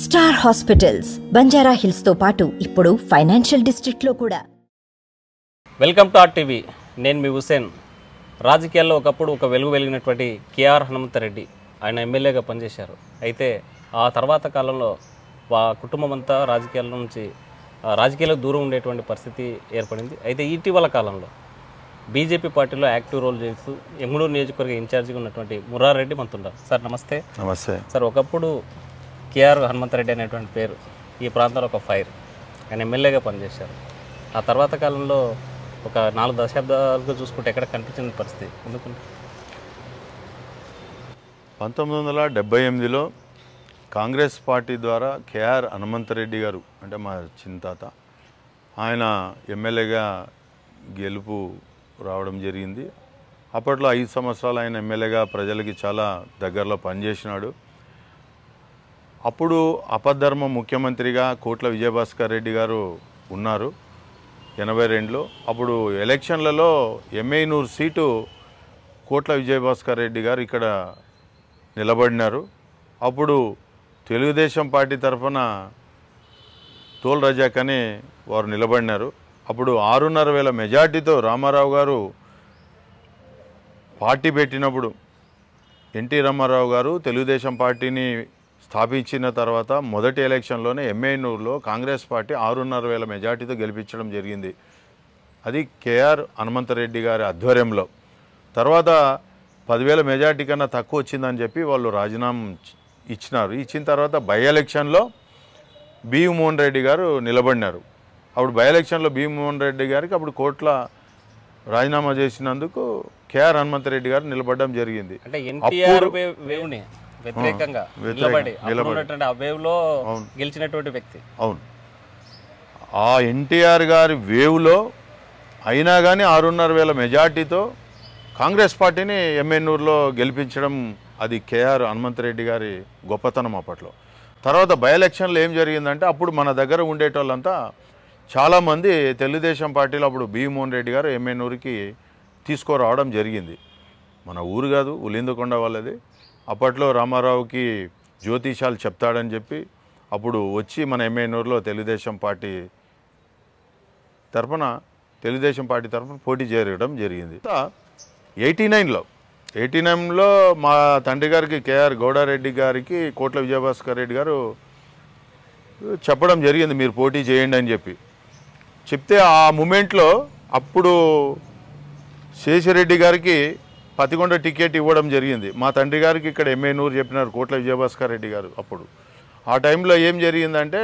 Star hospitals Banjara hills తో పాటు ఇప్పుడు ఫైనాన్షియల్ డిస్ట్రిక్ట్ లో కూడా. Welcome to RTV. నేను మీ హుసేన్. రాజకీయాల్లో ఒకప్పుడు ఒక వెలుగు వెలిగినటువంటి కేఆర్ హనుమంతరెడ్డి ఆయన ఎమ్మెల్యేగా పనిచేశారు. అయితే ఆ తర్వాత కాలంలో కుటుంబం అంతా రాజకీయాలకు దూరం ఉండేటువంటి పరిస్థితి ఏర్పడింది. అయితే ఇటీవల కాలంలో బీజేపీ పార్టీలో యాక్టివ్ రోల్ చేస్తూ ఎమ్ముడూరు నియోజకవర్గ ఇన్ఛార్జిగా ఉన్నటువంటి మురారెడ్డి మనతున్నారు. సార్ నమస్తే. నమస్తే సార్, ఒకప్పుడు కేఆర్ హనుమంతరెడ్డి అనేటువంటి పేరు ఈ ప్రాంతంలో ఒక ఫైర్. ఆయన ఎమ్మెల్యేగా పనిచేశారు. ఆ తర్వాత కాలంలో ఒక 4 దశాబ్దాలుగా చూసుకుంటే ఎక్కడ కనిపించిన పరిస్థితి ఎందుకంటే 1978లో కాంగ్రెస్ పార్టీ ద్వారా కేఆర్ హనుమంతరెడ్డి గారు అంటే మా చిన్నతాత ఆయన ఎమ్మెల్యేగా గెలుపు రావడం జరిగింది. అప్పట్లో 5 సంవత్సరాలు ఆయన ఎమ్మెల్యేగా ప్రజలకి చాలా దగ్గరలో పనిచేసినాడు. అప్పుడు అపధర్మ ముఖ్యమంత్రిగా కోట్ల విజయభాస్కర్ రెడ్డి గారు ఉన్నారు 82లో. అప్పుడు ఎలక్షన్లలో ఎమ్మెనూరు సీటు కోట్ల విజయభాస్కర్ రెడ్డి గారు ఇక్కడ నిలబడినారు. అప్పుడు తెలుగుదేశం పార్టీ తరఫున తోల్ రజాక్ అని వారు నిలబడినారు. అప్పుడు 6,500 మెజార్టీతో రామారావు గారు పార్టీ పెట్టినప్పుడు ఎన్టీ రామారావు గారు తెలుగుదేశం పార్టీని స్థాపించిన తర్వాత మొదటి ఎలక్షన్లోనే ఎమ్మెనూరులో కాంగ్రెస్ పార్టీ 6,500 మెజార్టీతో గెలిపించడం జరిగింది. అది కేఆర్ హనుమంతరెడ్డి గారి ఆధ్వర్యంలో. తర్వాత 10,000 మెజార్టీ కన్నా తక్కువ వచ్చిందని చెప్పి వాళ్ళు రాజీనామా ఇచ్చినారు. ఇచ్చిన తర్వాత బై ఎలక్షన్లో బి మోహన్ రెడ్డి గారు నిలబడినారు. అప్పుడు బై ఎలక్షన్లో బి మోహన్ రెడ్డి గారికి అప్పుడు కోట్ల రాజీనామా చేసినందుకు కేఆర్ హనుమంతరెడ్డి గారు నిలబడడం జరిగింది. అంటే ఎన్టీఆర్ వేవ్ని వ్యతిరేకంగా నిలబడి ఆ వేవ్లో గెలిచినటువంటి వ్యక్తి. అవును, ఆ ఎన్టీఆర్ గారి వేవ్లో అయినా కానీ 6,500 మెజార్టీతో కాంగ్రెస్ పార్టీని ఎమ్మెనూరులో గెలిపించడం అది కేఆర్ హనుమంతరెడ్డి గారి గొప్పతనం అప్పట్లో. తర్వాత బై ఎలక్షన్లో ఏం జరిగిందంటే అప్పుడు మన దగ్గర ఉండేటోళ్ళంతా చాలామంది తెలుగుదేశం పార్టీలో అప్పుడు బి మోహన్ రెడ్డి గారు ఎమ్మెనూరుకి తీసుకురావడం జరిగింది. మన ఊరు కాదు, ఉలిందకొండ వాళ్ళది. అప్పట్లో రామారావుకి జ్యోతిషాలు చెప్తాడని చెప్పి అప్పుడు వచ్చి మన ఎమ్మెనూరులో తెలుగుదేశం పార్టీ తరఫున పోటీ చేయడం జరిగింది. 89లో మా తండ్రి గారికి కేఆర్ గౌడారెడ్డి గారికి కోట్ల విజయభాస్కర్ రెడ్డి గారు చెప్పడం జరిగింది, మీరు పోటీ చేయండి అని చెప్పి చెప్తే ఆ మూమెంట్లో అప్పుడు శేషిరెడ్డి గారికి పతికొండ టికెట్ ఇవ్వడం జరిగింది. మా తండ్రి గారికి ఇక్కడ ఎమ్మెనూరు చెప్పినారు కోట్ల విజయభాస్కర్ రెడ్డి గారు. అప్పుడు ఆ టైంలో ఏం జరిగిందంటే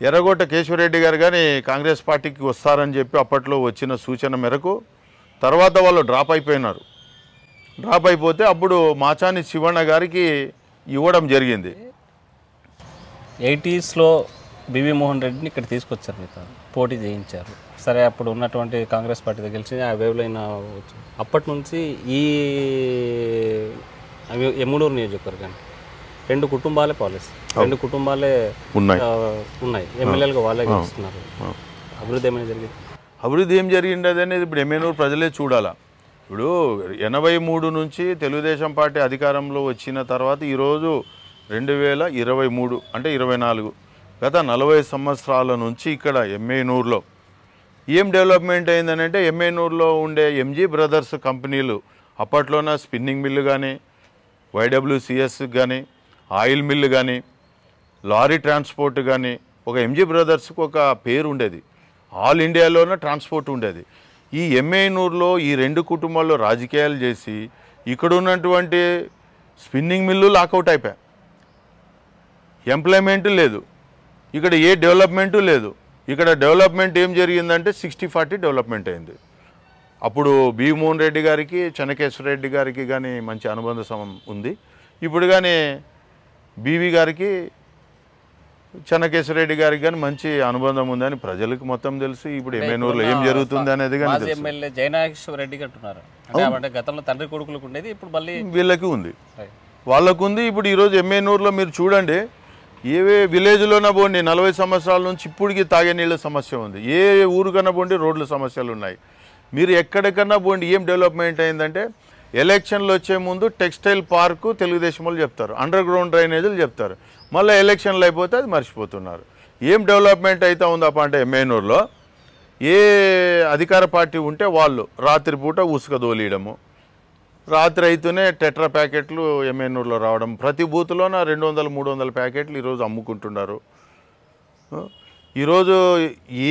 ఎర్రగొట్ట కేశవరెడ్డి గారు కానీ కాంగ్రెస్ పార్టీకి వస్తారని చెప్పి అప్పట్లో వచ్చిన సూచన మేరకు తర్వాత వాళ్ళు డ్రాప్ అయిపోయినారు. డ్రాప్ అయిపోతే అప్పుడు మాచాని శివಣ್ణ గారికి ఇవ్వడం జరిగింది. 80స్లో బివి మోహన్ రెడ్డిని ఇక్కడ తీసుకొచ్చారు, మీతో పోటీ చేయించారు. సరే, అప్పుడు ఉన్నటువంటి కాంగ్రెస్ పార్టీ గెలిచి ఆ వేవ్లో అయినా అప్పటి నుంచి ఈ ఎమ్ముడూరు నియోజకవర్గాన్ని 2 కుటుంబాలే పాలసీ, 2 కుటుంబాలే ఉన్నాయి ఎమ్మెల్యేలుగా వాళ్ళే గెలుస్తున్నారు. అభివృద్ధి ఏమైనా జరిగింది? అభివృద్ధి ఏం జరిగింది అనేది ఇప్పుడు ఎమ్మెనూరు ప్రజలే చూడాలా. ఇప్పుడు 83 నుంచి తెలుగుదేశం పార్టీ అధికారంలో వచ్చిన తర్వాత ఈరోజు 2023 అంటే 24 గత 40 సంవత్సరాల నుంచి ఇక్కడ ఎమ్మెనూరులో ఏం డెవలప్మెంట్ అయిందనంటే ఎమ్మెనూరులో ఉండే ఎంజీ బ్రదర్స్ కంపెనీలు అప్పట్లోన స్పిన్నింగ్ మిల్లు కానీ వైడబ్ల్యూసిఎస్ కానీ ఆయిల్ మిల్లు కానీ లారీ ట్రాన్స్పోర్ట్ కానీ ఒక ఎంజీ బ్రదర్స్కి ఒక పేరు ఉండేది. ఆల్ ఇండియాలోనే ట్రాన్స్పోర్ట్ ఉండేది. ఈ ఎమ్మెనూరులో ఈ 2 కుటుంబాల్లో రాజకీయాలు చేసి ఇక్కడ ఉన్నటువంటి స్పిన్నింగ్ మిల్లు లాకౌట్ అయిపోయాయి. ఎంప్లాయ్మెంట్ లేదు, ఇక్కడ ఏ డెవలప్మెంటు లేదు. ఇక్కడ డెవలప్మెంట్ ఏం జరిగిందంటే 60-40 డెవలప్మెంట్ అయింది. అప్పుడు బి మోహన్ రెడ్డి గారికి చెన్నకేశ్వర రెడ్డి గారికి కానీ మంచి అనుబంధ ఉంది. ఇప్పుడు కానీ బీవీ గారికి చెన్నకేశ్వర రెడ్డి గారికి కానీ మంచి అనుబంధం ఉందని ప్రజలకు మొత్తం తెలుసు. ఇప్పుడు ఎమ్మెనూరులో ఏం జరుగుతుంది అనేది కానీ ఎమ్మెల్యే జయనాగేశ్వర రెడ్డికి అంటున్నారు, అంటే గతంలో తండ్రి కొడుకులకు ఉండేది, ఇప్పుడు మళ్ళీ వీళ్ళకి ఉంది, వాళ్ళకు ఉంది. ఇప్పుడు ఈరోజు ఎమ్మెనూరులో మీరు చూడండి, ఏవే విలేజ్లోనే పోండి 40 సంవత్సరాల నుంచి ఇప్పటికి తాగే నీళ్ళ సమస్య ఉంది. ఏ ఊరికన్నా పోండి రోడ్ల సమస్యలు ఉన్నాయి. మీరు ఎక్కడికన్నా పోండి ఏం డెవలప్మెంట్ అయిందంటే ఎలక్షన్లు వచ్చే ముందు టెక్స్టైల్ పార్కు తెలుగుదేశం వాళ్ళు చెప్తారు, అండర్ గ్రౌండ్ డ్రైనేజీలు చెప్తారు, మళ్ళీ ఎలక్షన్లు అయిపోతే అది మర్చిపోతున్నారు. ఏం డెవలప్మెంట్ అయితే ఉందప్ప అంటే ఎమ్మెనూరులో ఏ అధికార పార్టీ ఉంటే వాళ్ళు రాత్రిపూట ఉసుక దోలియడము, రాత్రి అయితేనే టెట్రా ప్యాకెట్లు ఎమ్మెనూరులో రావడం, ప్రతి బూత్లోన 200-300 ప్యాకెట్లు ఈరోజు అమ్ముకుంటున్నారు. ఈరోజు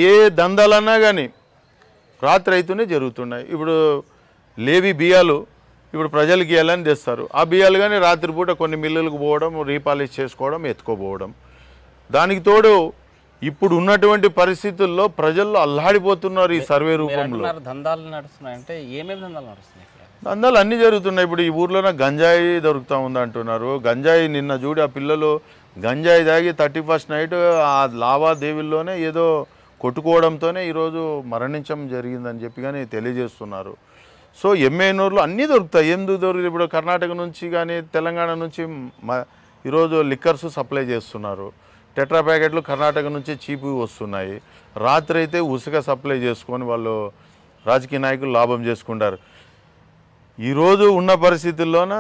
ఏ దందాలన్నా కానీ రాత్రి అయితేనే జరుగుతున్నాయి. ఇప్పుడు లేవి బియ్యాలు ఇప్పుడు ప్రజలకి ఇవ్వాలని తెస్తారు, ఆ బియ్యాలు కానీ రాత్రిపూట కొన్ని మిల్లులకు పోవడం, రీపాలిష్ చేసుకోవడం, ఎత్తుకోపోవడం. దానికి తోడు ఇప్పుడు ఉన్నటువంటి పరిస్థితుల్లో ప్రజల్లో అల్లాడిపోతున్నారు. ఈ సర్వే రూపంలో దందాలు నడుస్తున్నాయంటే ఏమేమి దందాలు నడుస్తున్నాయి? దందాలు అన్నీ జరుగుతున్నాయి. ఇప్పుడు ఈ ఊర్లోనే గంజాయి దొరుకుతూ ఉంది అంటున్నారు. గంజాయి నిన్న చూడు ఆ పిల్లలు గంజాయి తాగి 31st నైట్ ఆ లావాదేవీల్లోనే ఏదో కొట్టుకోవడంతోనే ఈరోజు మరణించడం జరిగిందని చెప్పి కానీ తెలియజేస్తున్నారు. సో ఎమ్మెనూరులో అన్నీ దొరుకుతాయి. ఎందుకు దొరుకుతాయి? ఇప్పుడు కర్ణాటక నుంచి కానీ తెలంగాణ నుంచి ఈరోజు లిక్కర్స్ సప్లై చేస్తున్నారు. టెట్రా ప్యాకెట్లు కర్ణాటక నుంచి చీపు వస్తున్నాయి. రాత్రి అయితే ఉసుక సప్లై చేసుకొని వాళ్ళు రాజకీయ నాయకులు లాభం చేసుకుంటారు. ఈరోజు ఉన్న పరిస్థితుల్లోన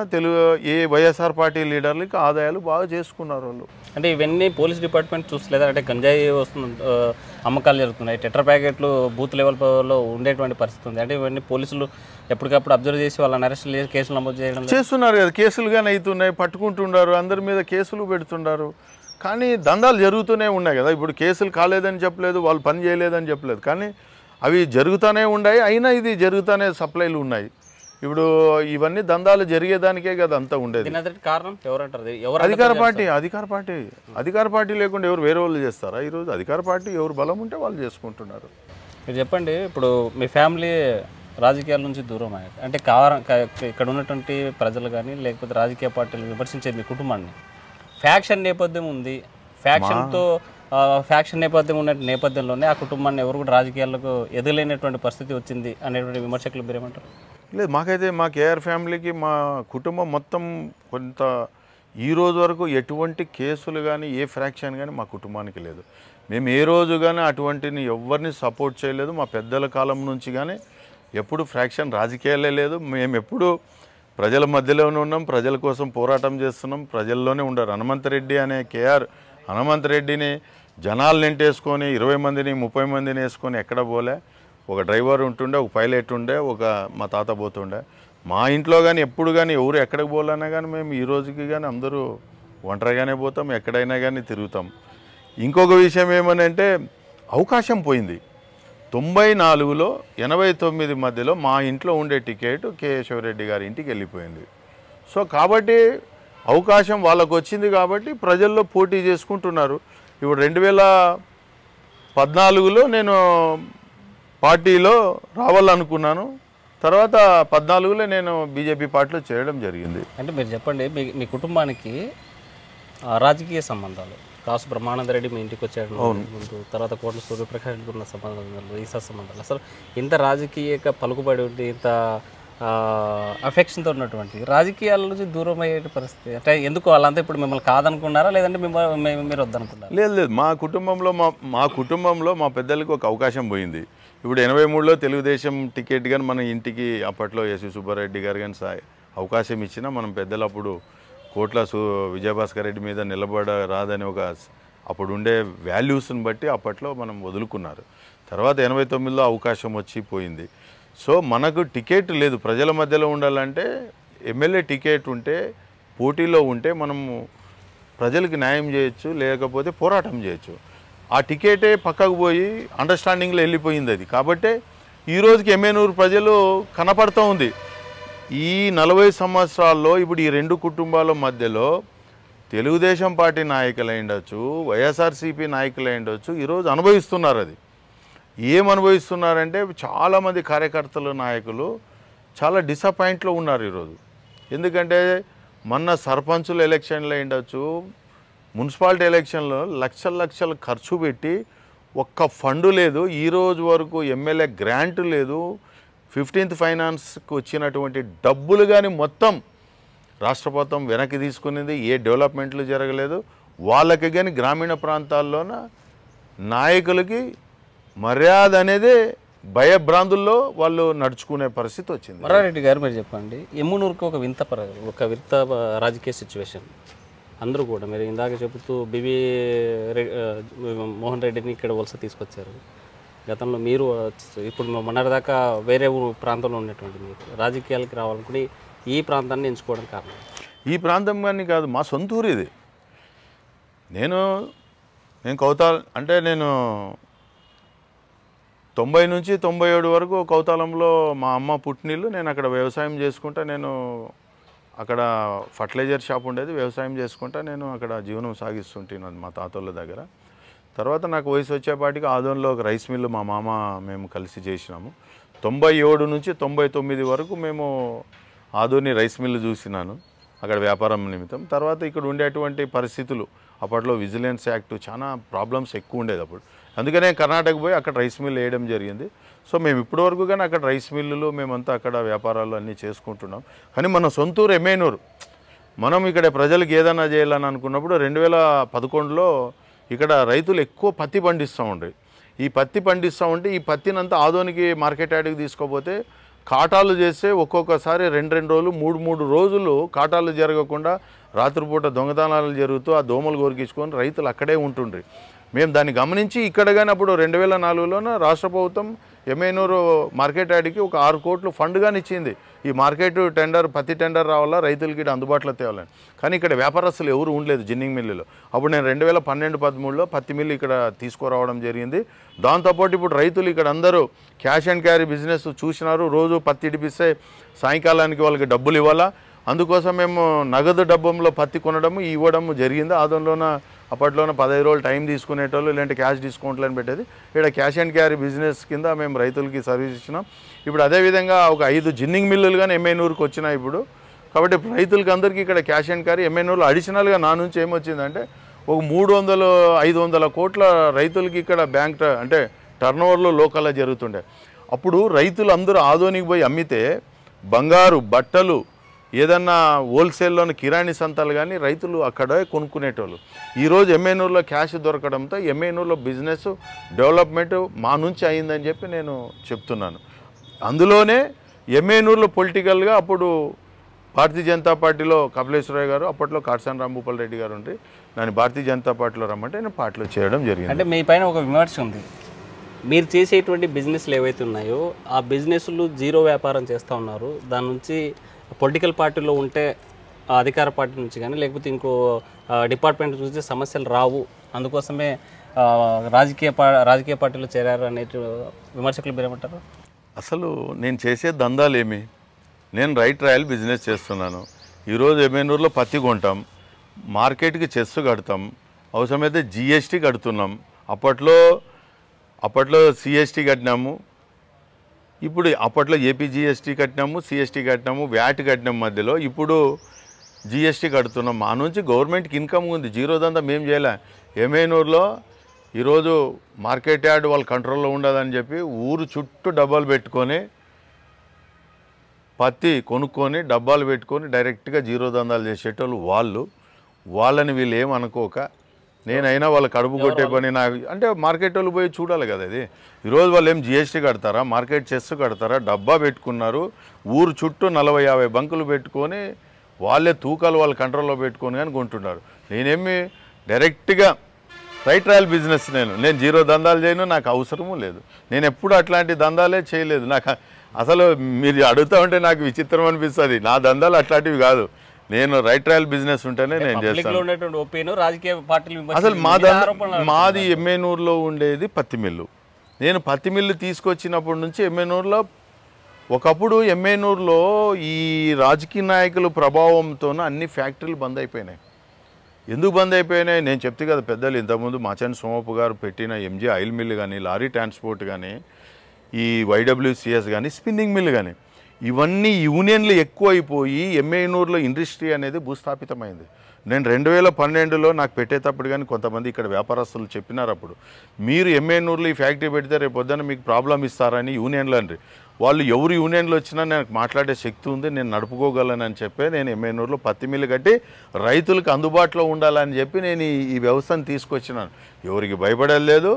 ఏ వైఎస్ఆర్ పార్టీ లీడర్లకి ఆదాయాలు బాగా చేసుకున్నారు వాళ్ళు. అంటే ఇవన్నీ పోలీస్ డిపార్ట్మెంట్ చూస్తలేదా? అంటే గంజాయి వస్తుంది, అమ్మకాలు జరుగుతున్నాయి, టెట్రా ప్యాకెట్లు బూత్ లెవెల్లో ఉండేటువంటి పరిస్థితి ఉంది. అంటే ఇవన్నీ పోలీసులు ఎప్పటికప్పుడు అబ్జర్వ్ చేసి వాళ్ళని అరెస్ట్ చేసి కేసులు నమోదు చేయడం చేస్తున్నారు కదా. కేసులు కానీ అవుతున్నాయి, పట్టుకుంటున్నారు, అందరి మీద కేసులు పెడుతున్నారు. కానీ దందాలు జరుగుతూనే ఉన్నాయి కదా. ఇప్పుడు కేసులు కాలేదని చెప్పలేదు, వాళ్ళు పని చేయలేదని చెప్పలేదు, కానీ అవి జరుగుతూనే ఉన్నాయి. అయినా ఇది జరుగుతూనే సప్లైలు ఉన్నాయి. ఇప్పుడు ఇవన్నీ దందాలు జరిగేదానికే కదా అంతా ఉండేది. కారణం ఎవరంటారు? అధికార పార్టీ లేకుండా ఎవరు వేరే వాళ్ళు చేస్తారా? ఈరోజు అధికార పార్టీ ఎవరు బలం ఉంటే వాళ్ళు చేసుకుంటున్నారు. మీరు చెప్పండి, ఇప్పుడు మీ ఫ్యామిలీ రాజకీయాల నుంచి దూరం అయ్యారు అంటే ఇక్కడ ఉన్నటువంటి ప్రజలు కానీ లేకపోతే రాజకీయ పార్టీలు విమర్శించే మీ కుటుంబాన్ని ఫ్యాక్షన్ నేపథ్యం ఉంది, ఫ్యాక్షన్ నేపథ్యం ఉన్న నేపథ్యంలోనే ఆ కుటుంబాన్ని ఎవరు కూడా రాజకీయాలకు ఎదురులేనటువంటి పరిస్థితి వచ్చింది అనేటువంటి విమర్శకులు మీరేమంటారు? లేదు, మాకైతే మా కేఆర్ ఫ్యామిలీకి మా కుటుంబం మొత్తం కొంత ఈ రోజు వరకు ఎటువంటి కేసులు కానీ ఏ ఫ్రాక్షన్ కానీ మా కుటుంబానికి లేదు. మేము ఏ రోజు కానీ అటువంటిని ఎవరిని సపోర్ట్ చేయలేదు. మా పెద్దల కాలం నుంచి కానీ ఎప్పుడు ఫ్రాక్షన్ రాజకీయాలే లేదు. మేము ఎప్పుడు ప్రజల మధ్యలోనే ఉన్నాం, ప్రజల కోసం పోరాటం చేస్తున్నాం, ప్రజల్లోనే ఉండరు. హనుమంతరెడ్డి అనే కేఆర్ హనుమంతరెడ్డిని జనాలు నింటేసుకొని 20 మందిని 30 మందిని వేసుకొని ఎక్కడ పోలే. ఒక డ్రైవర్ ఉంటుండే, ఒక పైలట్ ఉండే, ఒక మా తాత పోతుండే. మా ఇంట్లో కానీ ఎప్పుడు కానీ ఎవరు ఎక్కడికి పోలన్నా కానీ మేము ఈ రోజుకి కానీ అందరూ ఒంటరిగానే పోతాం, ఎక్కడైనా కానీ తిరుగుతాం. ఇంకొక విషయం ఏమనంటే అవకాశం పోయింది. 94లో 89 మధ్యలో మా ఇంట్లో ఉండే టికెట్ కేశవరెడ్డి గారి ఇంటికి వెళ్ళిపోయింది. సో కాబట్టి అవకాశం వాళ్ళకు వచ్చింది కాబట్టి ప్రజల్లో పోటీ చేసుకుంటున్నారు. ఇప్పుడు 2014లో నేను పార్టీలో రావాలనుకున్నాను. తర్వాత 14లో నేను బీజేపీ పార్టీలో చేరడం జరిగింది. అంటే మీరు చెప్పండి, మీ కుటుంబానికి రాజకీయ సంబంధాలు, కాసు బ్రహ్మానందరెడ్డి మీ ఇంటికి వచ్చాడు ముందు, తర్వాత కోట్ల సూర్యప్రకాష్ ఉన్న సంబంధాలు, ఈసా సంబంధాలు, అసలు ఇంత రాజకీయ పలుకుబడి ఉండి ఇంత అఫెక్షన్తో ఉన్నటువంటి రాజకీయాల నుంచి దూరం అయ్యే పరిస్థితి అంటే ఎందుకు? వాళ్ళంతా ఇప్పుడు మిమ్మల్ని కాదనుకున్నారా లేదంటే మీరు వద్దనుకున్నారా? లేదు, మా కుటుంబంలో మా పెద్దలకు ఒక అవకాశం పోయింది. ఇప్పుడు 83లో తెలుగుదేశం టికెట్ కానీ మన ఇంటికి అప్పట్లో ఎస్వి సుబ్బారెడ్డి గారు కానీ అవకాశం ఇచ్చినా మనం పెద్దలు అప్పుడు కోట్ల విజయభాస్కర్ రెడ్డి మీద నిలబడరాదని ఒక అప్పుడు ఉండే వాల్యూస్ని బట్టి అప్పట్లో మనం వదులుకున్నారు. తర్వాత 89లో అవకాశం వచ్చి పోయింది. సో మనకు టికెట్ లేదు. ప్రజల మధ్యలో ఉండాలంటే ఎమ్మెల్యే టికెట్ ఉంటే, పోటీలో ఉంటే మనము ప్రజలకు న్యాయం చేయొచ్చు, లేకపోతే పోరాటం చేయొచ్చు. ఆ టికెటే పక్కకు పోయి అండర్స్టాండింగ్లో వెళ్ళిపోయింది అది. కాబట్టి ఈరోజుకి ఎమ్మెనూరు ప్రజలు కనపడుతూ ఉంది. ఈ 40 సంవత్సరాల్లో ఇప్పుడు ఈ రెండు కుటుంబాల మధ్యలో తెలుగుదేశం పార్టీ నాయకులు ఉండొచ్చు, వైఎస్ఆర్సీపీ నాయకులు ఉండొచ్చు, ఈరోజు అనుభవిస్తున్నారు. అది ఏమనుభవిస్తున్నారంటే చాలామంది కార్యకర్తలు నాయకులు చాలా డిసప్పాయింట్లో ఉన్నారు ఈరోజు. ఎందుకంటే మొన్న సర్పంచుల ఎలక్షన్లో ఉండొచ్చు, మున్సిపాలిటీ ఎలక్షన్లో లక్షలు ఖర్చు పెట్టి ఒక్క ఫండు లేదు, ఈరోజు వరకు ఎమ్మెల్యే గ్రాంట్ లేదు, 15th ఫైనాన్స్కి వచ్చినటువంటి డబ్బులు కానీ మొత్తం రాష్ట్ర ప్రభుత్వం వెనక్కి తీసుకునేది, ఏ డెవలప్మెంట్లు జరగలేదు. వాళ్ళకి కానీ గ్రామీణ ప్రాంతాల్లోన నాయకులకి మర్యాద అనేది భయభ్రాంతుల్లో వాళ్ళు నడుచుకునే పరిస్థితి వచ్చింది. మర్రారెడ్డి గారు మీరు చెప్పండి, ఎమ్మునూరుకి ఒక వింత రాజకీయ సిచ్యువేషన్. అందరూ కూడా మీరు ఇందాక చెబుతూ మోహన్ రెడ్డిని ఇక్కడ వలస తీసుకొచ్చారు. గతంలో మీరు ఇప్పుడు మొన్నటిదాకా వేరే ప్రాంతంలో ఉన్నటువంటి మీరు రాజకీయాలకి రావాలనుకుని ఈ ప్రాంతాన్ని ఎంచుకోవడం కారణం? ఈ ప్రాంతం కానీ కాదు, మా సొంత ఊరు ఇది. నేను కౌతాల్ అంటే నేను 90 నుంచి 97 వరకు కౌతాలంలో మా అమ్మ పుట్టినిల్లు. నేను అక్కడ వ్యవసాయం చేసుకుంటా, నేను అక్కడ ఫర్టిలైజర్ షాప్ ఉండేది, వ్యవసాయం చేసుకుంటా నేను అక్కడ జీవనం సాగిస్తుంటాను మా తాతోళ్ళ దగ్గర. తర్వాత నాకు వయసు వచ్చేపాటికి ఆదోన్లో ఒక రైస్ మిల్లు మా మామ మేము కలిసి చేసినాము. 97 నుంచి 99 వరకు మేము ఆదోని రైస్ మిల్లు చూసినాను అక్కడ వ్యాపారం నిమిత్తం. తర్వాత ఇక్కడ ఉండేటువంటి పరిస్థితులు, అప్పట్లో విజిలెన్స్ యాక్ట్ చాలా ప్రాబ్లమ్స్ ఎక్కువ ఉండేది అప్పుడు. అందుకనే కర్ణాటక పోయి అక్కడ రైస్ మిల్ వేయడం జరిగింది. సో మేము ఇప్పటివరకు కానీ అక్కడ రైస్ మిల్లులు మేమంతా అక్కడ వ్యాపారాలు అన్నీ చేసుకుంటున్నాం. కానీ మన సొంతూరు ఎమ్మెనూరు. మనం ఇక్కడ ప్రజలకు ఏదైనా చేయాలని అనుకున్నప్పుడు 2011లో ఇక్కడ రైతులు ఎక్కువ పత్తి పండిస్తూ ఉండేవి. ఈ పత్తి పండిస్తూ ఉంటే ఈ పత్తినంతా ఆదోనికి మార్కెట్ యార్డ్కి తీసుకోపోతే కాటాలు చేస్తే ఒక్కొక్కసారి 2 రోజులు 3 రోజులు కాటాలు జరగకుండా రాత్రిపూట దొంగతనాలు జరుగుతూ ఆ దోమలు గోరికించుకొని రైతులు అక్కడే ఉంటుండ్రి. మేము దాన్ని గమనించి ఇక్కడ కానీ అప్పుడు 2004లోన రాష్ట్ర ప్రభుత్వం ఎమ్మెనూరు మార్కెట్ యార్డ్కి ఒక 6 కోట్లు ఫండ్ కానీ ఇచ్చింది. ఈ మార్కెట్ టెండర్, పత్తి టెండర్ రావాలా, రైతులకి అందుబాటులో తేవాలని. కానీ ఇక్కడ వ్యాపారస్తులు ఎవరు ఉండలేదు జిన్నింగ్ మిల్లులో. అప్పుడు నేను 2012-13లో పత్తి మిల్లు ఇక్కడ తీసుకురావడం జరిగింది. దాంతోపాటు ఇప్పుడు రైతులు ఇక్కడ అందరూ క్యాష్ అండ్ క్యారీ బిజినెస్ చూసినారు. రోజు పత్తి ఇడిపిస్తే సాయంకాలానికి వాళ్ళకి డబ్బులు ఇవ్వాలా, అందుకోసం మేము నగదు డబ్బంలో పత్తి కొనడము ఇవ్వడము జరిగింది. ఆదంలోన అప్పట్లోనే 15 రోజులు టైం తీసుకునేటోళ్ళు, లేదంటే క్యాష్ డిస్కౌంట్లు అని పెట్టేది. ఇక్కడ క్యాష్ అండ్ క్యారీ బిజినెస్ కింద మేము రైతులకి సర్వీస్ ఇచ్చినాం. ఇప్పుడు అదేవిధంగా ఒక 5 జిన్నింగ్ మిల్లులు కానీ ఎమ్మెనూరుకి వచ్చినాయి ఇప్పుడు. కాబట్టి రైతులకి అందరికీ ఇక్కడ క్యాష్ అండ్ క్యారీ ఎమ్మెనూరులో అడిషనల్గా నా నుంచి ఏమొచ్చిందంటే ఒక 300-500 కోట్ల రైతులకి ఇక్కడ బ్యాంక్ అంటే టర్నోవర్లో లోకల్లో జరుగుతుండే. అప్పుడు రైతులు అందరూ ఆదోనికి పోయి అమ్మితే బంగారు, బట్టలు, ఏదన్నా హోల్సేల్లోని కిరాణి సంతాలు కానీ రైతులు అక్కడే కొనుక్కునేటోళ్ళు. ఈరోజు ఎమ్మెనూరులో క్యాష్ దొరకడంతో ఎమ్మెనూరులో బిజినెస్ డెవలప్మెంట్ మా నుంచి అయిందని చెప్పి నేను చెప్తున్నాను. అందులోనే ఎమ్మెనూరులో పొలిటికల్గా అప్పుడు భారతీయ జనతా పార్టీలో కపిలేశ్వరరావు గారు, అప్పట్లో కాటసాని రాంభూపాల్ రెడ్డి గారు ఉంటే నన్ను భారతీయ జనతా పార్టీలో రమ్మంటే నేను పార్టీలో చేయడం జరిగింది. అంటే మీ పైన ఒక విమర్శ ఉంది, మీరు చేసేటువంటి బిజినెస్లు ఏవైతే ఉన్నాయో ఆ బిజినెస్లు జీరో వ్యాపారం చేస్తూ ఉన్నారు. దాని నుంచి పొలిటికల్ పార్టీలో ఉంటే అధికార పార్టీ నుంచి కానీ లేకపోతే ఇంకో డిపార్ట్మెంట్ చూస్తే సమస్యలు రావు, అందుకోసమే రాజకీయ పార్టీలో చేరారు అనే విమర్శకులు మీరేమంటారు? అసలు నేను చేసే దందాలేమి, నేను రైట్ రాయల్ బిజినెస్ చేస్తున్నాను. ఈరోజు ఎమ్మెనూరులో పత్తి కొంటాం, మార్కెట్కి చెస్ కడతాం, అవసరమైతే జిఎస్టీ కడుతున్నాం. అప్పట్లో సిఎస్టీ కట్టినాము, ఇప్పుడు అప్పట్లో ఏపీ జిఎస్టీ కట్టినాము, సిఎస్టీ కట్టినాము, వ్యాట్ కట్టినాము మధ్యలో. ఇప్పుడు జిఎస్టీ కడుతున్నాం. మా నుంచి గవర్నమెంట్కి ఇన్కమ్ ఉంది, జీరో దందా మేము చేయలే. ఎమ్మెనూరులో ఈరోజు మార్కెట్ యార్డ్ వాళ్ళ కంట్రోల్లో ఉండదని చెప్పి ఊరు చుట్టూ డబ్బాలు పెట్టుకొని పత్తి కొనుక్కొని డబ్బాలు పెట్టుకొని డైరెక్ట్గా జీరో దందాలు చేసేటోళ్ళు వాళ్ళని వీళ్ళు ఏమనుకోక, నేనైనా వాళ్ళ కడుపు కొట్టే పని నాకు అంటే మార్కెట్ వాళ్ళు పోయి చూడాలి కదా. ఇది ఈరోజు వాళ్ళు ఏం జిఎస్టీ కడతారా, మార్కెట్ చెస్ కడతారా, డబ్బా పెట్టుకున్నారు, ఊరు చుట్టూ 40-50 బంకులు పెట్టుకొని వాళ్ళే తూకాలు వాళ్ళ కంట్రోల్లో పెట్టుకొని కానీ కొంటున్నారు. నేనేమి డైరెక్ట్గా రైట్ రాయల్ బిజినెస్, నేను జీరో దందాలు చేయను, నాకు అవసరము లేదు. నేను ఎప్పుడు అట్లాంటి దందాలే చేయలేదు. నాకు అసలు మీరు అడుగుతూ ఉంటే నాకు విచిత్రం అనిపిస్తుంది. నా దందాలు అట్లాంటివి కాదు, నేను రైట్ రాయల్ బిజినెస్ ఉంటేనే నేను చేస్తాను. అసలు మాది ఎమ్మెనూరులో ఉండేది పత్తి మిల్లు. నేను పత్తి మిల్లు తీసుకొచ్చినప్పటి నుంచి ఎమ్మెనూరులో ఒకప్పుడు ఎమ్మెనూరులో ఈ రాజకీయ నాయకుల ప్రభావంతో అన్ని ఫ్యాక్టరీలు బంద్ అయిపోయినాయి. ఎందుకు బంద్ అయిపోయినాయి నేను చెప్తే కదా పెద్దలు, ఇంతకుముందు మాచన్ సోమప్ప గారు పెట్టిన ఎంజీ ఆయిల్ మిల్లు కానీ, లారీ ట్రాన్స్పోర్ట్ కానీ, ఈ వైడబ్ల్యూసిఎస్ కానీ, స్పిన్నింగ్ మిల్లు కానీ, ఇవన్నీ యూనియన్లు ఎక్కువైపోయి ఎమ్మెనూరులో ఇండస్ట్రీ అనేది భూస్థాపితమైంది. నేను 2012లో నాకు పెట్టేటప్పుడు కానీ కొంతమంది ఇక్కడ వ్యాపారస్తులు చెప్పినారు, అప్పుడు మీరు ఎమ్మెనూరులో ఈ ఫ్యాక్టరీ పెడితే రేపు పొద్దున మీకు ప్రాబ్లం ఇస్తారని యూనియన్లు అండి. వాళ్ళు ఎవరు యూనియన్లు వచ్చినా నాకు మాట్లాడే శక్తి ఉంది, నేను నడుపుకోగలనని చెప్పి నేను ఎమ్మెనూరులో పత్తి మిల్లు కట్టి రైతులకు అందుబాటులో ఉండాలని చెప్పి నేను ఈ వ్యవస్థను తీసుకొచ్చినాను. ఎవరికి భయపడలేదు,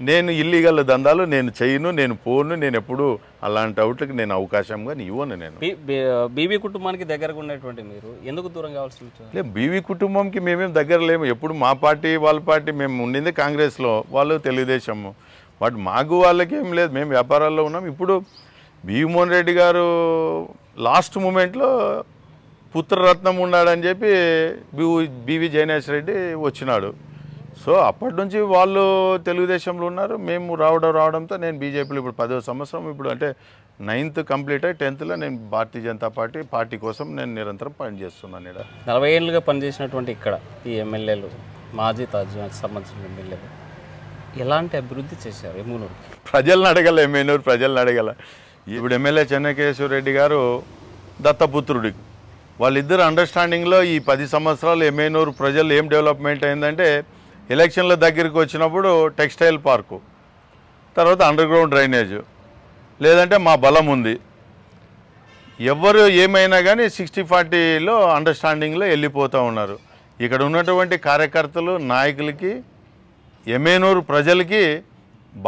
నేను ఇల్లీగల్ దందాలు నేను చేయను, నేను పోను, నేను ఎప్పుడు అలాంటి అవుట్లకి నేను అవకాశంగా ఇవ్వను. నేను బీబీ కుటుంబానికి దగ్గరగా ఉన్నటువంటి మీరు ఎందుకు దూరం కావాల్సి వచ్చింది? లేదు, బీవీ కుటుంబంకి మేమేం దగ్గర లేము. ఎప్పుడు మా పార్టీ వాళ్ళ పార్టీ, మేము ఉండింది కాంగ్రెస్లో, వాళ్ళు తెలుగుదేశము. బట్ మాకు వాళ్ళకి ఏం లేదు, మేము వ్యాపారాల్లో ఉన్నాం. ఇప్పుడు భీమోహన్ రెడ్డి గారు లాస్ట్ మూమెంట్లో పుత్రరత్నం ఉన్నాడని చెప్పి బివి జయనేశ్వర రెడ్డి వచ్చినాడు. సో అప్పటి నుంచి వాళ్ళు తెలుగుదేశంలో ఉన్నారు, మేము రావడంతో నేను బీజేపీలో ఇప్పుడు 10వ సంవత్సరం, ఇప్పుడు అంటే 9th కంప్లీట్ అయ్యి 10thలో నేను భారతీయ జనతా పార్టీ కోసం నేను నిరంతరం పనిచేస్తున్నాను. ఇక్కడ 40 ఏళ్ళుగా పనిచేసినటువంటి ఇక్కడ ఈ ఎమ్మెల్యేలు, మాజీ తాజాకి సంబంధించిన ఎమ్మెల్యేలు ఎలాంటి అభివృద్ధి చేశారు ఎమ్మెనూరుకి? ప్రజలను అడగల, ఎమ్మెనూరు ప్రజలను అడగల. ఇప్పుడు ఎమ్మెల్యే చెన్నకేశ్వర రెడ్డి గారు దత్తపుత్రుడి, వాళ్ళిద్దరు అండర్స్టాండింగ్లో ఈ 10 సంవత్సరాలు ఎమ్మెనూరు ప్రజలు ఏం డెవలప్మెంట్ అయిందంటే, ఎలక్షన్ల దగ్గరికి వచ్చినప్పుడు టెక్స్టైల్ పార్కు, తర్వాత అండర్ గ్రౌండ్ డ్రైనేజ్, లేదంటే మా బలం ఉంది, ఎవరు ఏమైనా కానీ 60-40లో అండర్స్టాండింగ్లో వెళ్ళిపోతూ ఉన్నారు. ఇక్కడ ఉన్నటువంటి కార్యకర్తలు, నాయకులకి, ఎమ్మెనూరు ప్రజలకి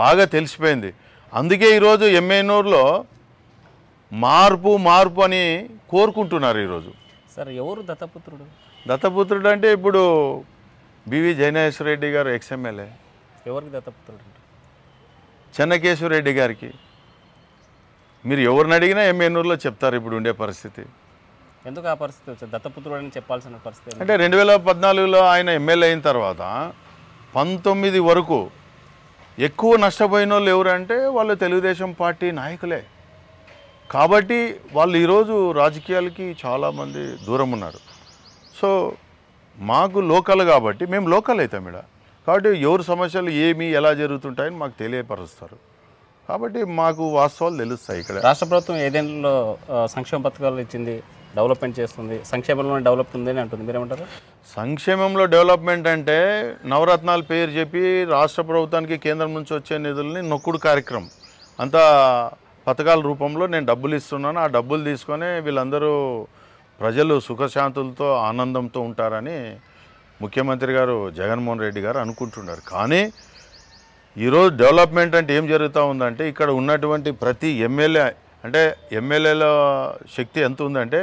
బాగా తెలిసిపోయింది. అందుకే ఈరోజు ఎమ్మెనూరులో మార్పు అని కోరుకుంటున్నారు ఈరోజు. సార్ ఎవరు దత్తపుత్రుడు? దత్తపుత్రుడు అంటే ఇప్పుడు బివి జయనేశ్వర రెడ్డి గారు ఎక్స్ఎమ్మెల్యే. ఎవరికి దత్తపుత్రుడు? చెన్నకేశ్వర రెడ్డి గారికి. మీరు ఎవరిని అడిగినా ఎమ్మెనూరులో చెప్తారు ఇప్పుడు ఉండే పరిస్థితి. ఎందుకు ఆ పరిస్థితి వచ్చింది? దత్తపుత్రుడు అని చెప్పాల్సిన పరిస్థితి అంటే 2014లో ఆయన ఎమ్మెల్యే అయిన తర్వాత 19 వరకు ఎక్కువ నష్టపోయిన వాళ్ళు ఎవరంటే వాళ్ళు తెలుగుదేశం పార్టీ నాయకులే. కాబట్టి వాళ్ళు ఈరోజు రాజకీయాలకి చాలామంది దూరం ఉన్నారు. సో మాకు లోకల్ కాబట్టి మేము లోకల్ అవుతాం ఇక్కడ. కాబట్టి ఎవరి సమస్యలు ఏమి ఎలా జరుగుతుంటాయని మాకు తెలియపరుస్తారు. కాబట్టి మాకు వాస్తవాలు తెలుస్తాయి. ఇక్కడ రాష్ట్ర ప్రభుత్వం ఏదేళ్ళలో సంక్షేమ పథకాలు ఇచ్చింది, డెవలప్మెంట్ చేస్తుంది, సంక్షేమంలో డెవలప్ ఉంది అని అంటుంది, మీరేమంటారు? సంక్షేమంలో డెవలప్మెంట్ అంటే నవరత్నాల పేరు చెప్పి రాష్ట్ర ప్రభుత్వానికి కేంద్రం నుంచి వచ్చే నిధులని నొక్కుడు కార్యక్రమం అంతా పథకాల రూపంలో నేను డబ్బులు ఇస్తున్నాను, ఆ డబ్బులు తీసుకొని వీళ్ళందరూ ప్రజలు సుఖశాంతులతో ఆనందంతో ఉంటారని ముఖ్యమంత్రి గారు జగన్మోహన్ రెడ్డి గారు అనుకుంటున్నారు. కానీ ఈరోజు డెవలప్మెంట్ అంటే ఏం జరుగుతూ ఉందంటే, ఇక్కడ ఉన్నటువంటి ప్రతి ఎమ్మెల్యే, అంటే ఎమ్మెల్యేల శక్తి ఎంత ఉందంటే,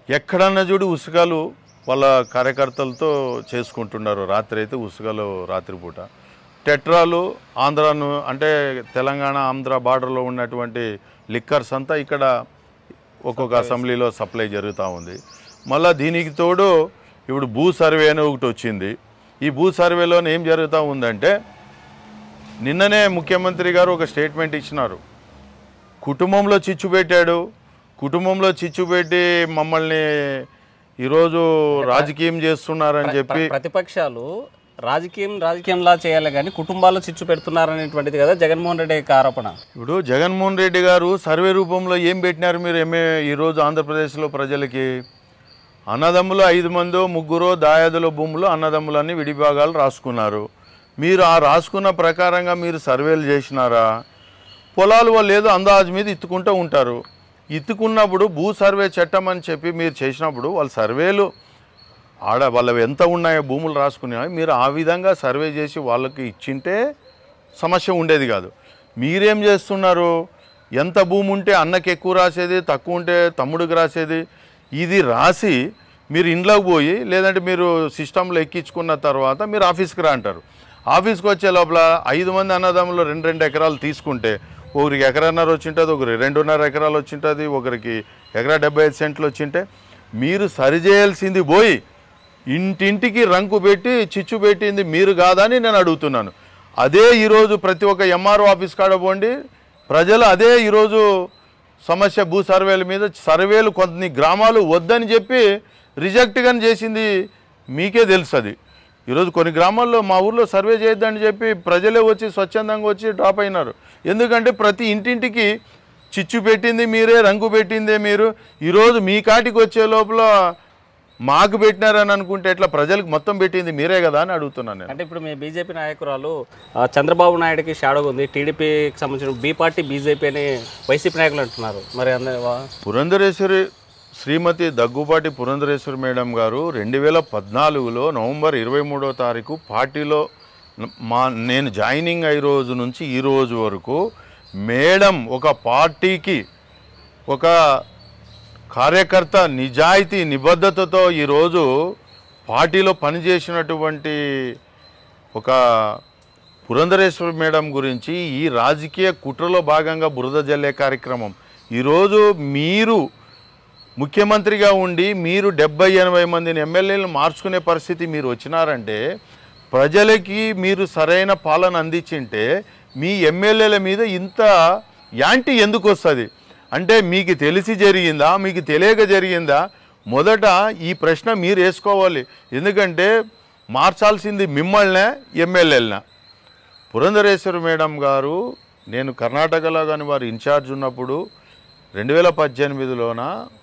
ఎక్కడన్నా చూడు ఉసుకలు వాళ్ళ కార్యకర్తలతో చేసుకుంటున్నారు. రాత్రి అయితే ఉసుకలు రాత్రిపూట, టెట్రాలు ఆంధ్రాను అంటే తెలంగాణ ఆంధ్ర బార్డర్లో ఉన్నటువంటి లిక్కర్స్ అంతా ఇక్కడ ఒక్కొక్క అసెంబ్లీలో సప్లై జరుగుతూ ఉంది. మళ్ళీ దీనికి తోడు ఇప్పుడు భూ సర్వే అని ఒకటి వచ్చింది. ఈ భూ సర్వేలో ఏం జరుగుతూ ఉందంటే, నిన్ననే ముఖ్యమంత్రి గారు ఒక స్టేట్మెంట్ ఇచ్చినారు. కుటుంబంలో చిచ్చు పెట్టాడు, కుటుంబంలో చిచ్చు పెట్టి మమ్మల్ని ఈరోజు రాజకీయం చేస్తున్నారని చెప్పి ప్రతిపక్షాలు రాజకీయంలా చేయాలి కానీ కుటుంబాల్లో చిచ్చు పెడుతున్నారనేటువంటిది కదా జగన్మోహన్ రెడ్డి యొక్క ఆరోపణ. ఇప్పుడు జగన్మోహన్ రెడ్డి గారు సర్వే రూపంలో ఏం పెట్టినారు మీరు ఈరోజు ఆంధ్రప్రదేశ్లో ప్రజలకి? అన్నదమ్ములు 5 మందో 3 దాయాదుల భూములు అన్నదమ్ములన్నీ విడిభాగాలు రాసుకున్నారు. మీరు ఆ రాసుకున్న ప్రకారంగా మీరు సర్వేలు చేసినారా? పొలాలు వాళ్ళు ఏదో అందాజు మీద ఇత్తుకుంటూ ఉంటారు. ఇత్తుకున్నప్పుడు భూ సర్వే చట్టం అని చెప్పి మీరు చేసినప్పుడు వాళ్ళ సర్వేలు వాళ్ళ ఎంత ఉన్నాయో భూములు రాసుకున్నాయో మీరు ఆ విధంగా సర్వే చేసి వాళ్ళకి ఇచ్చింటే సమస్య ఉండేది కాదు. మీరేం చేస్తున్నారు? ఎంత భూమి ఉంటే అన్నకి ఎక్కువ రాసేది, తక్కువ ఉంటే తమ్ముడికి రాసేది, ఇది రాసి మీరు ఇంట్లోకి పోయి లేదంటే మీరు సిస్టంలో ఎక్కించుకున్న తర్వాత మీరు ఆఫీస్కి రా అంటారు. ఆఫీస్కి వచ్చే లోపల 5 మంది అన్నదమ్ములు 2 ఎకరాలు తీసుకుంటే ఒకరికి ఎకరన్నర వచ్చింటుంది, ఒకరికి 2.5 ఎకరాలు వచ్చింటుంది, ఒకరికి ఎకరా 75 సెంట్లు వచ్చింటే మీరు సరిచేయాల్సింది పోయి ఇంటింటికి రంకు పెట్టి చిచ్చు పెట్టింది మీరు కాదని నేను అడుగుతున్నాను. అదే ఈరోజు ప్రతి ఒక్క ఎంఆర్ఓ ఆఫీస్ కాడ పోండి, ప్రజలు అదే ఈరోజు సమస్య భూ సర్వేల మీద సర్వేలు కొన్ని గ్రామాలు వద్దని చెప్పి రిజెక్ట్ కానీ చేసింది మీకే తెలుస్తుంది. ఈరోజు కొన్ని గ్రామాల్లో మా ఊర్లో సర్వే చేయొద్దని చెప్పి ప్రజలే వచ్చి స్వచ్ఛందంగా వచ్చి డ్రాప్ అయినారు. ఎందుకంటే ప్రతి ఇంటింటికి చిచ్చు పెట్టింది మీరే, రంగు పెట్టిందే మీరు. ఈరోజు మీ కాటికి వచ్చే లోపల మాకు పెట్టినారని అనుకుంటే ఎట్లా? ప్రజలకు మొత్తం పెట్టింది మీరే కదా అని అడుగుతున్నాను నేను. అంటే ఇప్పుడు మీ బీజేపీ నాయకురాలు చంద్రబాబు నాయుడుకి షాడో ఉంది, టీడీపీకి సంబంధించిన బీ పార్టీ బీజేపీ అని వైసీపీ నాయకులు అంటున్నారు. మరి పురంధరేశ్వరి శ్రీమతి దగ్గుబాటి పురంధరేశ్వరి మేడం గారు 2014లో నవంబర్ 23వ తారీఖు పార్టీలో నేను జాయినింగ్ అయ్యే రోజు నుంచి ఈ రోజు వరకు మేడం ఒక పార్టీకి ఒక కార్యకర్త నిజాయితీ నిబద్ధతతో ఈరోజు పార్టీలో పనిచేసినటువంటి ఒక పురంధరేశ్వరి మేడం గురించి ఈ రాజకీయ కుట్రలో భాగంగా బురద జల్లే కార్యక్రమం. ఈరోజు మీరు ముఖ్యమంత్రిగా ఉండి మీరు 70-80 మందిని ఎమ్మెల్యేలను మార్చుకునే పరిస్థితి మీరు వచ్చినారంటే ప్రజలకి మీరు సరైన పాలన అందించింటే మీ ఎమ్మెల్యేల మీద ఇంత యాంటీ ఎందుకు వస్తుంది అంటే మీకు తెలిసి జరిగిందా, మీకు తెలియక జరిగిందా? మొదట ఈ ప్రశ్న మీరు వేసుకోవాలి. ఎందుకంటే మార్చాల్సింది మిమ్మల్నే ఎమ్మెల్యేలనే. పురంధరేశ్వరి మేడం గారు నేను కర్ణాటకలో కానీ వారు ఇన్ఛార్జ్ ఉన్నప్పుడు 2018లోన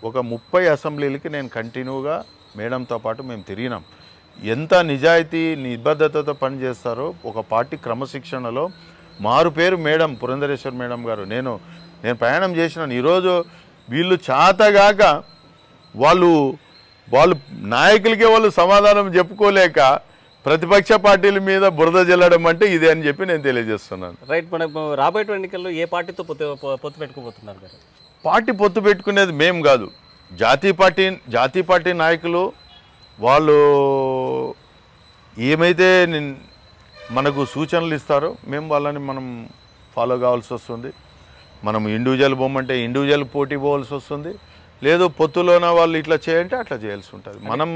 ఒక 30 అసెంబ్లీలకి నేను కంటిన్యూగా మేడంతో పాటు మేము తిరిగినాం. ఎంత నిజాయితీ నిబద్ధతతో పనిచేస్తారో ఒక పార్టీ క్రమశిక్షణలో మారు పేరు మేడం పురంధరేశ్వరి మేడం గారు. నేను ప్రయాణం చేసినాను. ఈరోజు వీళ్ళు చాతగాక వాళ్ళు నాయకులకే వాళ్ళు సమాధానం చెప్పుకోలేక ప్రతిపక్ష పార్టీల మీద బురద జల్లడం అంటే ఇదే అని చెప్పి నేను తెలియజేస్తున్నాను. రైట్. మనకు రాబోయే ఎన్నికల్లో ఏ పార్టీతో పొత్తు పెట్టుకోబోతున్నారు మీరు? పార్టీ పొత్తు పెట్టుకునేది మేము కాదు, జాతీయ పార్టీ నాయకులు వాళ్ళు ఏమైతే మనకు సూచనలు ఇస్తారో మేము వాళ్ళని మనం ఫాలో కావాల్సి వస్తుంది. మనం ఇండివిజువల్ బొమ్మంటే ఇండివిజువల్ పోటీ పోవాల్సి వస్తుంది, లేదు పొత్తులోన వాళ్ళు ఇట్లా చేయంటే అట్లా చేయాల్సి ఉంటుంది. మనం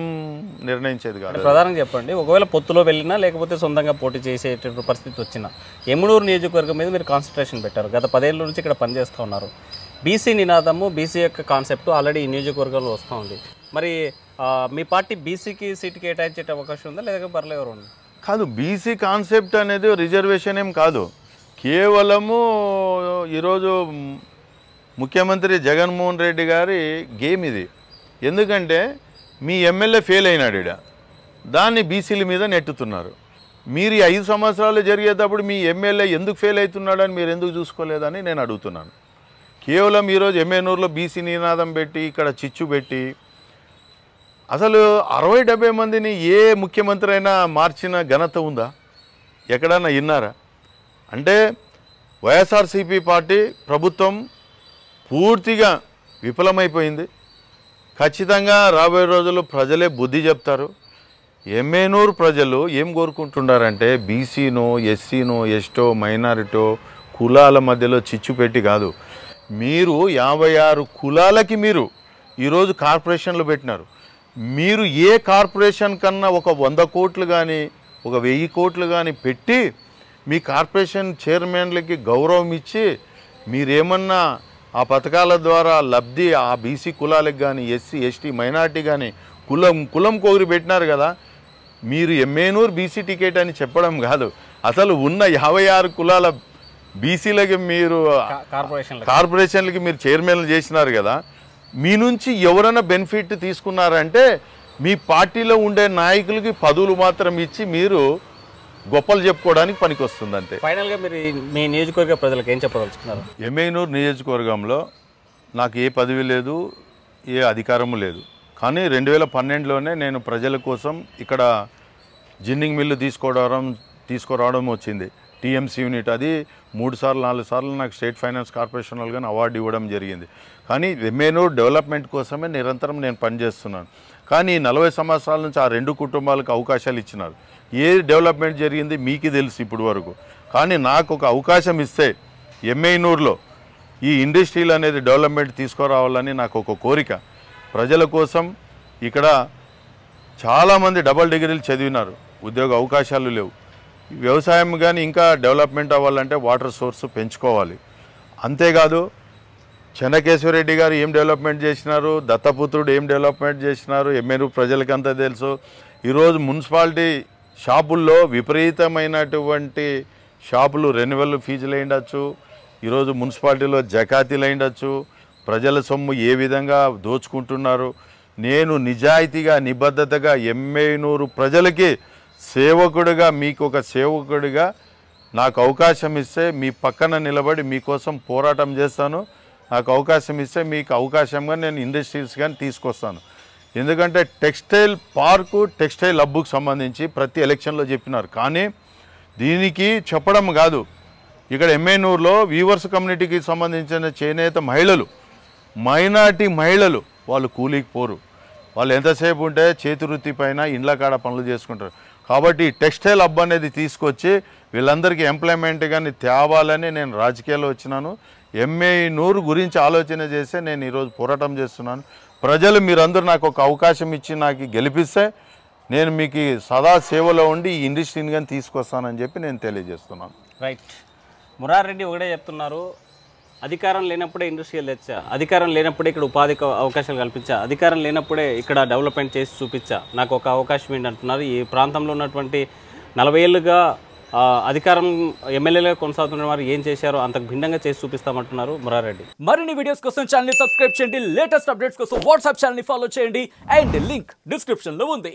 నిర్ణయించేది కాదు. ప్రధానంగా చెప్పండి, ఒకవేళ పొత్తులో వెళ్ళినా లేకపోతే సొంతంగా పోటీ చేసేటువంటి పరిస్థితి వచ్చినా ఎమ్మిగనూరు నియోజకవర్గం మీద మీరు కాన్సన్ట్రేషన్ పెట్టారు. గత 10 ఏళ్ళ నుంచి ఇక్కడ పనిచేస్తూ ఉన్నారు. బీసీ నినాదము, బీసీ యొక్క కాన్సెప్ట్ ఆల్రెడీ ఈ నియోజకవర్గంలో వస్తూ ఉంది. మరి మీ పార్టీ బీసీకి సీటు కేటాయించే అవకాశం ఉందా లేకపోతే పర్లేదు ఎవరు ఉంది? కాదు, బీసీ కాన్సెప్ట్ అనేది రిజర్వేషన్ ఏం కాదు. కేవలము ఈరోజు ముఖ్యమంత్రి జగన్మోహన్ రెడ్డి గారి గేమ్ ఇది. ఎందుకంటే మీ ఎమ్మెల్యే ఫెయిల్ అయినాడు, ఇక్కడ దాన్ని బీసీల మీద నెట్టుతున్నారు. మీరు 5 సంవత్సరాలు జరిగేటప్పుడు మీ ఎమ్మెల్యే ఎందుకు ఫెయిల్ అవుతున్నాడని మీరు ఎందుకు చూసుకోలేదని నేను అడుగుతున్నాను. కేవలం ఈరోజు ఎమ్మెనూరులో బీసీ నినాదం పెట్టి ఇక్కడ చిచ్చు పెట్టి అసలు 60-70 మందిని ఏ ముఖ్యమంత్రి అయినా మార్చిన ఘనత ఉందా? ఎక్కడన్నా విన్నారా? అంటే వైఎస్ఆర్సీపీ పార్టీ ప్రభుత్వం పూర్తిగా విఫలమైపోయింది. ఖచ్చితంగా రాబోయే రోజుల్లో ప్రజలే బుద్ధి చెప్తారు. ఎమ్మెనూరు ప్రజలు ఏం కోరుకుంటున్నారంటే బీసీనో, ఎస్సీనో, ఎస్టో, మైనారిటో కులాల మధ్యలో చిచ్చు పెట్టి కాదు. మీరు 56 కులాలకి మీరు ఈరోజు కార్పొరేషన్లు పెట్టినారు. మీరు ఏ కార్పొరేషన్ కన్నా ఒక 100 కోట్లు కానీ ఒక 1000 కోట్లు కానీ పెట్టి మీ కార్పొరేషన్ చైర్మన్లకి గౌరవం ఇచ్చి మీరేమన్నా ఆ పథకాల ద్వారా లబ్ధి ఆ బీసీ కులాలకు కానీ ఎస్సీ, ఎస్టీ, మైనార్టీ కానీ కులం కోరి పెట్టినారు కదా. మీరు ఎమ్మెనూరు బీసీ టికెట్ అని చెప్పడం కాదు, అసలు ఉన్న 56 కులాల బీసీలకి మీరు కార్పొరేషన్లకి మీరు చైర్మన్లు చేసినారు కదా. మీ నుంచి ఎవరైనా బెనిఫిట్ తీసుకున్నారంటే మీ పార్టీలో ఉండే నాయకులకి పదవులు మాత్రం ఇచ్చి మీరు గొప్పలు చెప్పుకోవడానికి పనికి వస్తుంది అంతే. ఫైనల్గా మీరు మీ నియోజకవర్గ ప్రజలకు ఏం చెప్పదలుచుకున్నారు? ఎమ్మెనూరు నియోజకవర్గంలో నాకు ఏ పదవి లేదు, ఏ అధికారము లేదు. కానీ 2012లోనే నేను ప్రజల కోసం ఇక్కడ జిన్నింగ్ మిల్లు తీసుకురావడం వచ్చింది. టీఎంసీ యూనిట్ అది 3 సార్లు 4 సార్లు నాకు స్టేట్ ఫైనాన్స్ కార్పొరేషన్ వాళ్ళు కానీ అవార్డు ఇవ్వడం జరిగింది. కానీ ఎమ్మెనూరు డెవలప్మెంట్ కోసమే నిరంతరం నేను పనిచేస్తున్నాను. కానీ 40 సంవత్సరాల నుంచి ఆ 2 కుటుంబాలకు అవకాశాలు ఇచ్చినారు. ఏ డెవలప్మెంట్ జరిగింది మీకు తెలుసు ఇప్పుడు వరకు. కానీ నాకు ఒక అవకాశం ఇస్తే ఎమ్మెనూరులో ఈ ఇండస్ట్రీలు అనేది డెవలప్మెంట్ తీసుకురావాలని నాకు ఒక కోరిక. ప్రజల కోసం ఇక్కడ చాలామంది డబల్ డిగ్రీలు చదివినారు, ఉద్యోగ అవకాశాలు లేవు. వ్యవసాయం కానీ ఇంకా డెవలప్మెంట్ అవ్వాలంటే వాటర్ సోర్స్ పెంచుకోవాలి. అంతేకాదు చెన్నకేశ్వరరెడ్డి గారు ఏం డెవలప్మెంట్ చేసినారు, దత్తపుత్రుడు ఏం డెవలప్మెంట్ చేసినారు ఎమ్మెనూరు ప్రజలకంతా తెలుసు. ఈరోజు మున్సిపాలిటీ షాపుల్లో విపరీతమైనటువంటి షాపులు రెన్యువల్ ఫీజులు అయ్యిండొచ్చు, ఈరోజు మున్సిపాలిటీలో జకాతీలు అయ్యిండొచ్చు. ప్రజల సొమ్ము ఏ విధంగా దోచుకుంటున్నారు. నేను నిజాయితీగా నిబద్ధతగా ఎమ్మెనూరు ప్రజలకి సేవకుడిగా మీకు ఒక సేవకుడిగా నాకు అవకాశం ఇస్తే మీ పక్కన నిలబడి మీకోసం పోరాటం చేస్తాను. నాకు అవకాశం ఇస్తే మీకు అవకాశంగా నేను ఇండస్ట్రీస్ కానీ తీసుకొస్తాను. ఎందుకంటే టెక్స్టైల్ పార్కు టెక్స్టైల్ హబ్కు సంబంధించి ప్రతి ఎలక్షన్లో చెప్పినారు. కానీ దీనికి చెప్పడం కాదు, ఇక్కడ ఎమ్మెనూరులో వీవర్స్ కమ్యూనిటీకి సంబంధించిన చేనేత మహిళలు, మైనార్టీ మహిళలు వాళ్ళు కూలీకి పోరు. వాళ్ళు ఎంతసేపు ఉంటే చేతి వృత్తి పైన ఇండ్ల కాడ పనులు చేసుకుంటారు. కాబట్టి టెక్స్టైల్ హబ్ అనేది తీసుకొచ్చి వీళ్ళందరికీ ఎంప్లాయ్మెంట్ కానీ తేవాలని నేను రాజకీయాల్లో వచ్చినాను. ఎమ్మెనూరు గురించి ఆలోచన చేస్తే నేను ఈరోజు పోరాటం చేస్తున్నాను. ప్రజలు మీరందరూ నాకు ఒక అవకాశం ఇచ్చి నాకు గెలిపిస్తే నేను మీకు సదా సేవలో ఉండి ఈ ఇండస్ట్రీని కానీ తీసుకొస్తానని చెప్పి నేను తెలియజేస్తున్నాను. రైట్. మురారెడ్డి ఒకటే చెప్తున్నారు, అధికారం లేనప్పుడే ఇండస్ట్రియల్ తెచ్చా, అధికారం లేనప్పుడే ఇక్కడ ఉపాధి అవకాశాలు కల్పించా, అధికారం లేనప్పుడే ఇక్కడ డెవలప్మెంట్ చేసి చూపించా, నాకు ఒక అవకాశం ఏంటి అంటున్నారు. ఈ ప్రాంతంలో ఉన్నటువంటి 40 ఏళ్ళుగా అధికారం ఎమ్మెల్యేలుగా కొనసాగుతున్న వారు ఏం చేశారో అంతకు భిన్నంగా చేసి చూపిస్తామంటున్నారు మురారెడ్డి. మరిన్ని వీడియోస్ కోసం ఛానల్ ని సబ్స్క్రైబ్ చేయండి, లేటెస్ట్ అప్డేట్స్ కోసం వాట్సాప్ ఛానల్ ని ఫాలో చేయండి అండ్ లింక్ డిస్క్రిప్షన్ లో ఉంది.